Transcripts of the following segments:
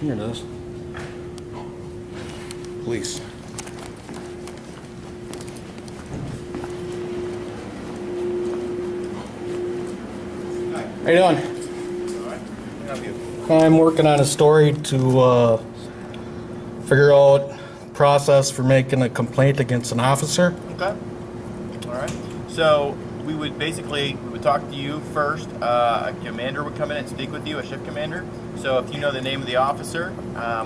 Here it is. Police. How you doing? All right. How you? I'm working on a story to figure out process for making a complaint against an officer. Okay. All right. So we would talk to you first. A commander would come in and speak with you, a shift commander. So if you know the name of the officer,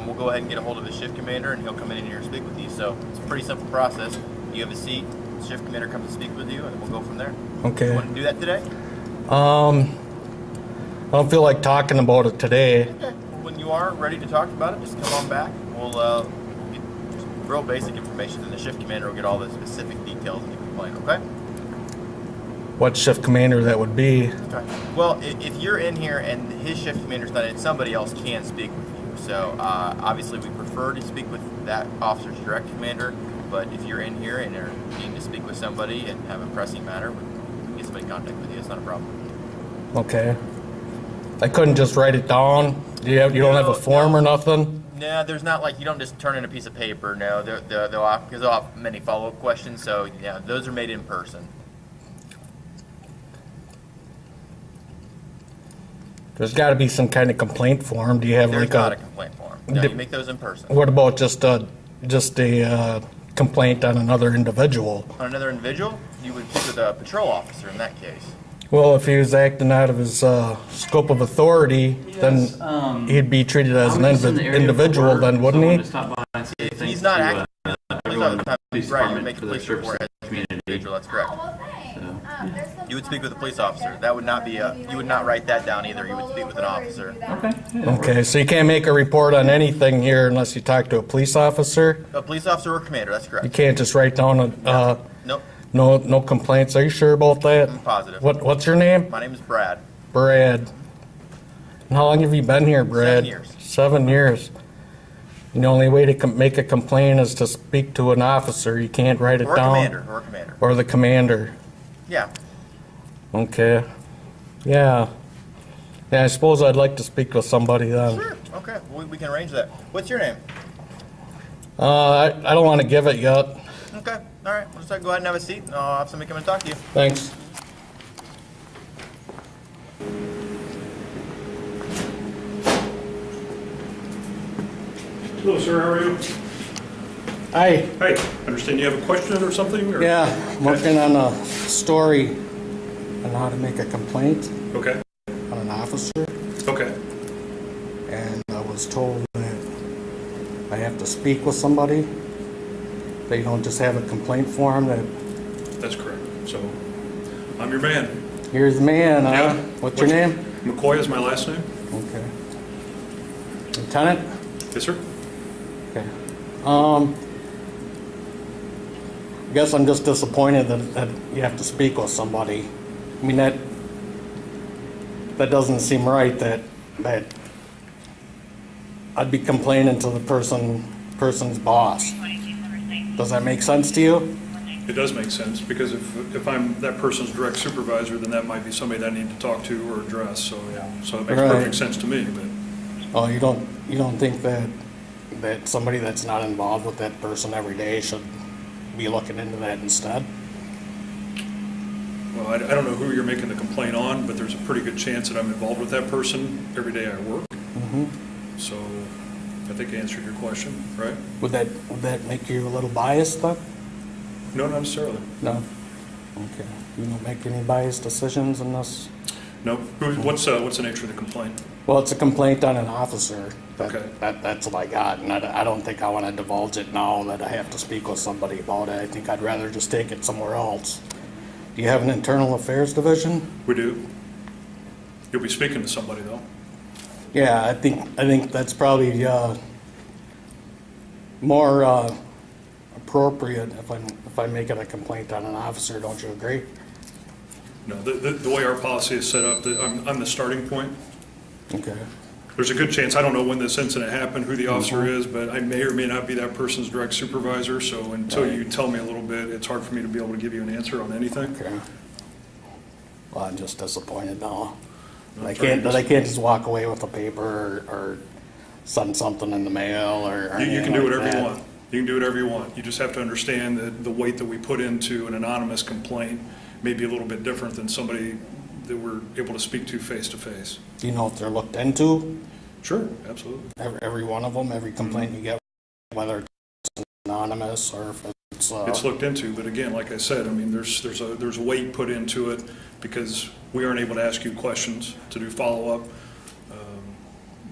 we'll go ahead and get a hold of the shift commander, and he'll come in here and speak with you. So it's a pretty simple process. You have a seat. The shift commander comes to speak with you, and then we'll go from there. Okay. You want to do that today? I don't feel like talking about it today. Okay. Well, when you are ready to talk about it, just come on back. We'll get just real basic information, and the shift commander will get all the specific details of the complaint. Okay? What shift commander that would be? Okay. Well, if you're in here and his shift commander's not in, somebody else can speak with you. So obviously we prefer to speak with that officer's direct commander, but if you're in here and are needing to speak with somebody and have a pressing matter, we can get somebody in contact with you. It's not a problem. Okay. I couldn't just write it down. You don't have a form or nothing? No, there's not, like, you don't just turn in a piece of paper. No, they'll have many follow-up questions. So yeah, those are made in person. There's got to be some kind of complaint form. Do you have There's like not a complaint form. No, you make those in person. What about just a complaint on another individual? On another individual, you would speak with a patrol officer in that case. Well, if he was acting out of his scope of authority, Yes, then he'd be treated as an I was just in the area individual, for then work, wouldn't so I he? wanted to stop by and say If thanks he's not to, acting, everyone in the police right, you would department make a for their police service report to as the an community. individual. That's correct. So, You would speak with a police officer. That would not be you would not write that down either. You would speak with an officer. okay. Yeah, that Okay, works. so you can't make a report on anything here unless you talk to a police officer? A police officer or commander. That's You correct. can't just write down Nope. no complaints. Are you sure about that? I'm positive. What's your name? My name is Brad. Brad. And how long have you been here, Brad? 7 years. 7 years. And the only way to make a complaint is to speak to an officer. You can't write it Or a down. commander. Or a commander. Or the commander. Yeah. Okay. Yeah. Yeah, I suppose I'd like to speak with somebody then. Sure. Okay. We can arrange that. What's your name? I don't want to give it yet. Okay. All right. We'll just go ahead and have a seat, and I'll have somebody come and talk to you. Thanks. Hello, sir. How are you? Hi. Hey, understand you have a question or something? Or? Yeah, I'm working on a story on how to make a complaint Okay. on an officer. Okay. And I was told that I have to speak with somebody. They don't just have a complaint form that, That's correct. So, I'm your man. here's the man, huh? Yeah. What's your name? McCoy is my last name. Okay. Lieutenant? Yes, sir. Okay. I guess I'm just disappointed that you have to speak with somebody. I mean, that doesn't seem right, that I'd be complaining to the person's boss. Does that make sense to you? It does make sense because if I'm that person's direct supervisor, then that might be somebody that I need to talk to or address. So yeah, so it makes Right. perfect sense to me. But Oh, you don't think that somebody that's not involved with that person every day should be looking into that instead? well, I don't know who you're making the complaint on, but there's a pretty good chance that I'm involved with that person every day I work. Mm-hmm. So I think I answered your question, right? Would that make you a little biased then? No, not necessarily. No. Okay. You don't make any biased decisions in this? No. What's the nature of the complaint? Well, it's a complaint on an officer. Okay. That's what I got, and I don't think I want to divulge it now that I have to speak with somebody about it. I think I'd rather just take it somewhere else. Do you have an internal affairs division? We do. You'll be speaking to somebody though. Yeah, I think that's probably more appropriate if I make it a complaint on an officer. Don't you agree? No, the way our policy is set up, I'm the starting point. Okay. There's a good chance, I don't know when this incident happened, who the officer is, but I may or may not be that person's direct supervisor, so until Right. you tell me a little bit, it's hard for me to be able to give you an answer on anything. Okay. Well, I'm just disappointed now. No, I can't just walk away with a paper or send something in the mail or You can anything do like whatever you that? want. You can do whatever you want. You just have to understand that the weight that we put into an anonymous complaint may be a little bit different than somebody that we're able to speak to face to face. Do you know if they're looked into, Sure, absolutely. every one of them, every complaint you get, whether it's anonymous or if it's, It's looked into, but again, like I said, I mean, there's weight put into it because we aren't able to ask you questions to do follow-up.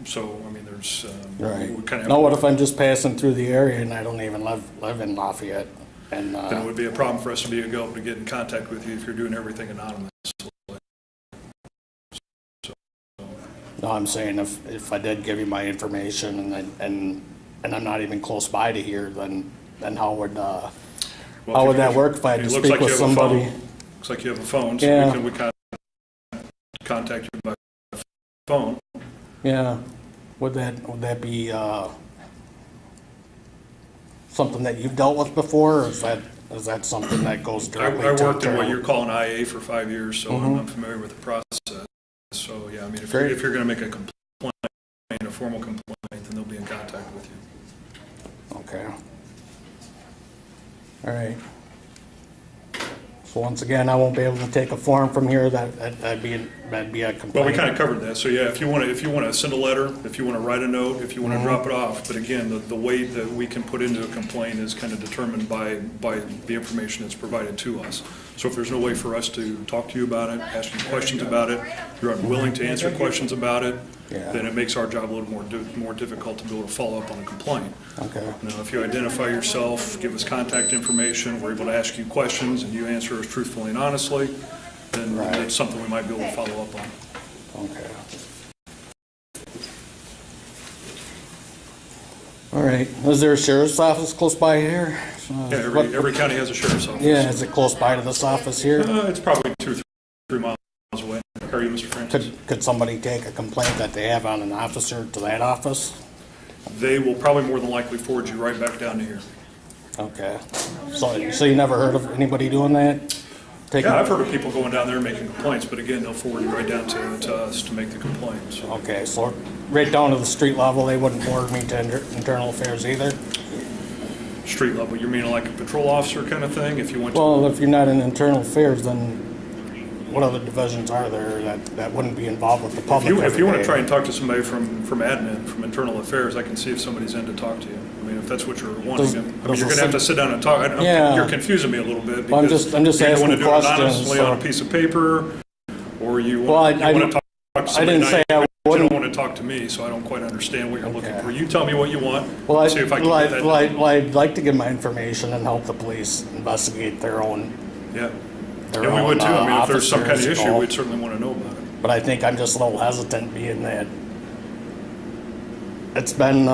So, I mean, there's, right. we kind of. Now, what if I'm just passing through the area and I don't even live in Lafayette? And, Then it would be a problem for us to be able to get in contact with you if you're doing everything anonymous. no, I'm saying if I did give you my information and I'm not even close by to here, then how would, Well, how would that work if I had it to looks speak like you with have a somebody? phone. Looks like you have a phone, so Yeah. we can contact you by phone. Yeah, would that be, something that you've dealt with before, or is that something that goes I directly to worked in what internal? you're calling IA for 5 years, so I'm familiar with the process. So, yeah, I mean, if you're Great. going to make a complaint, a formal complaint, then they'll be in contact with you. Okay. All right. So once again, I won't be able to take a form from here, that'd be a complaint. Well, we kind of covered that, so yeah, if you want to send a letter, if you want to write a note, if you want to drop it off, but again, the weight that we can put into a complaint is kind of determined by the information that's provided to us. So if there's no way for us to talk to you about it, ask you questions about it, you're unwilling to answer questions about it, Yeah. then it makes our job a little more difficult to be able to follow up on a complaint. Okay, Now, if you identify yourself, give us contact information, we're able to ask you questions, and you answer us truthfully and honestly, then Right. that's something we might be able to follow up on. okay. All right, is there a sheriff's office close by here? Yeah, What- every county has a sheriff's office. Yeah, is it close by to this office here? It's probably 2 or 3 miles away. How are you, Mr. Francis? Could somebody take a complaint that they have on an officer to that office? They will probably more than likely forward you right back down to here. Okay, so you never heard of anybody doing that? Taking- Yeah, I've heard of people going down there and making complaints, but again, they'll forward you right down to us to make the complaint. So Okay, so right down to the street level, they wouldn't forward me to internal affairs either? street level, you mean like a patrol officer kind of thing? If you went to, Well, if you're not in internal affairs, then what other divisions are there that wouldn't be involved with the public? if you want to every try day? and talk to somebody from admin, from internal affairs, I can see if somebody's in to talk to you. I mean, if that's what you're wanting. Does- I mean, does you're the going to have to sit down and talk. Yeah. You're confusing me a little bit. Well, I'm because just you either want to asking do it questions, anonymously on a so- piece of paper, or you Well, want to talk to I somebody. didn't say I You don't wouldn't. want to talk to me, so I don't quite understand what you're looking Okay. for. You tell me what you want. Well, See if I can get that. I'd like to give my information and help the police investigate their own, Yeah. their And we would own, too. I mean, if there's some kind of officers, issue, so- we'd certainly want to know about it. But I think I'm just a little hesitant being that it's been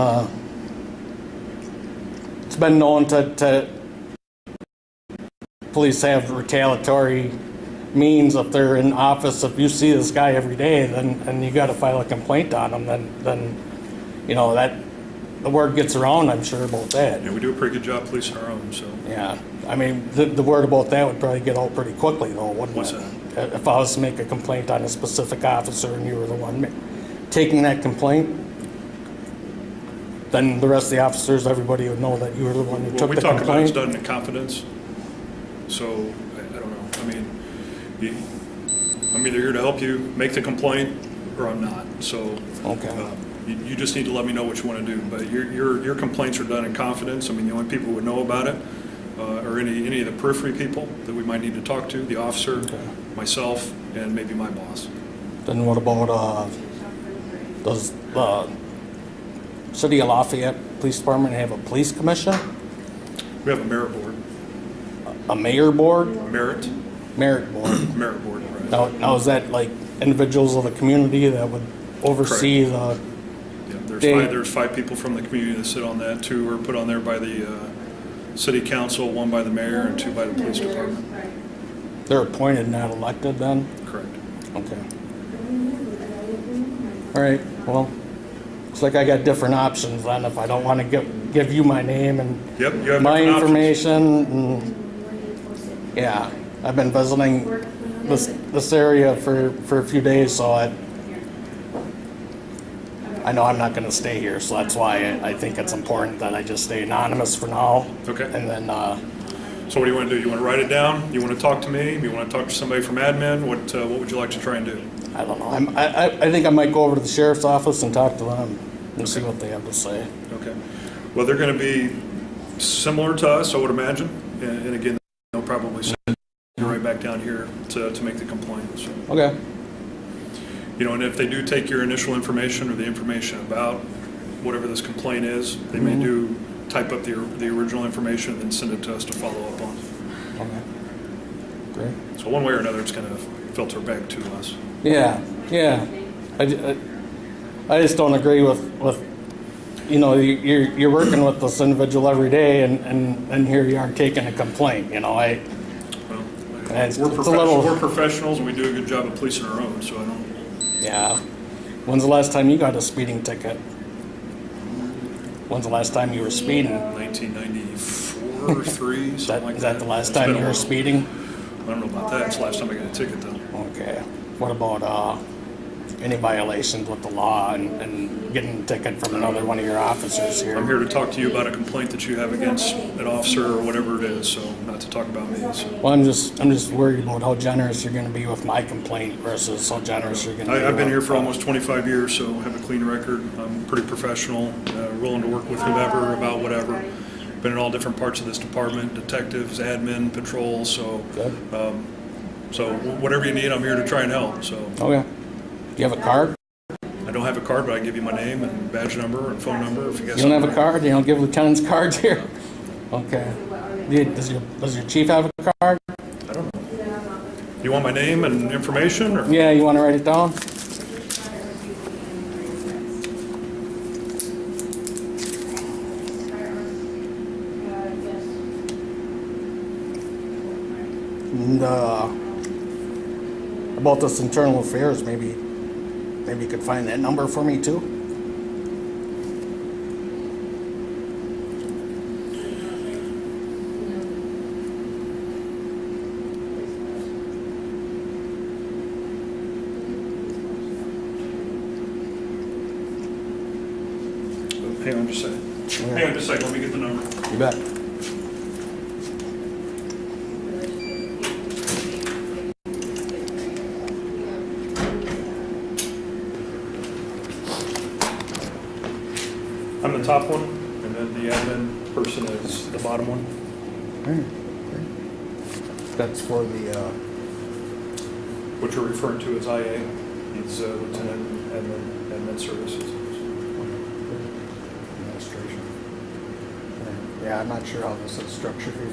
known to police have retaliatory means if they're in office. If you see this guy every day, then you got to file a complaint on him. Then you know that the word gets around. I'm sure about that. Yeah, we do a pretty good job policing our own, so. Yeah, I mean the word about that would probably get out pretty quickly, though, wouldn't What's it? If I was to make a complaint on a specific officer and you were the one taking that complaint, then the rest of the officers, everybody would know that you were the one who Well, took we the talk about it's complaint. done in confidence, so I don't know. I mean, I'm either here to help you make the complaint or I'm not. So Okay. you just need to let me know what you want to do. But your complaints are done in confidence. I mean, the only people who would know about it are any of the periphery people that we might need to talk to, the officer, myself, and maybe my boss. Then what about does the City of Lafayette Police Department have a police commission, We have a merit board, a mayor board, merit board? right? Now is that like individuals of the community that would oversee the? Yeah, They- there's 5 people from the community that sit on that. 2 are put on there by the city council, 1 by the mayor, and 2 by the police department. They're appointed, not elected then? Correct. Okay. All right, well, looks like I got different options then if I don't want to give you my name and Yep, you have my different options. information. And yeah, I've been visiting this area for a few days, so I know I'm not gonna stay here, so that's why I think it's important that I just stay anonymous for now. Okay. And then, So what do you want to do? You want to write it down? You want to talk to me? You want to talk to somebody from admin? What would you like to try and do? I don't know, I think I might go over to the sheriff's office and talk to them and see what they have to say. Okay. Well, they're going to be similar to us, I would imagine. And again, they'll probably send you right back down here to make the complaint. So, Okay, you know, and if they do take your initial information or the information about whatever this complaint is, they may do type up the original information and then send it to us to follow up on. okay, great. So one way or another, it's going to filter back to us. Yeah, I just don't agree with you know, you're working with this individual every day, and here you are taking a complaint. You know, Well, it's we're, a little. we're professionals and we do a good job of policing our own, so I don't. Yeah. When's the last time you got a speeding ticket? When's the last time you were speeding? 1994 or 3, something like Is that. that the last It's time been you a were while. speeding? I don't know about that. It's the last time I got a ticket, though. Okay. What about any violations with the law and getting a ticket from another one of your officers here? I'm here to talk to you about a complaint that you have against an officer or whatever it is, so not to talk about me. So. Well, I'm just worried about how generous you're going to be with my complaint versus how generous you're going to be. I've been here with, for almost 25 years, so I have a clean record. I'm pretty professional, willing to work with whoever about whatever. Been in all different parts of this department, detectives, admin, patrol, so Good. So whatever you need, I'm here to try and help. So Okay. Do you have a card? I don't have a card, but I can give you my name and badge number and phone number if you guys. You don't have a card? You don't give lieutenants cards here? Okay. Does your chief have a card? I don't know. You want my name and information, or? Yeah, you want to write it down? And about this internal affairs, maybe you could find that number for me too. Hang on just a second. Hang on just a second. Let me get the number. You bet. I'm the top one, and then the admin person is the bottom one. That's for the. What you're referring to as IA. He's Lieutenant Admin Services. Administration. Yeah, I'm not sure how this is structured here.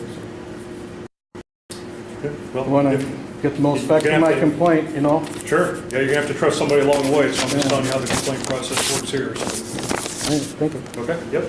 Okay, well, I want to if- get the most You're effect gonna of my have to- complaint, you know? Sure. Yeah, you're gonna have to trust somebody along the way, so I'm just Yeah. telling you how the complaint process works here. So. Thank you. Okay, yep.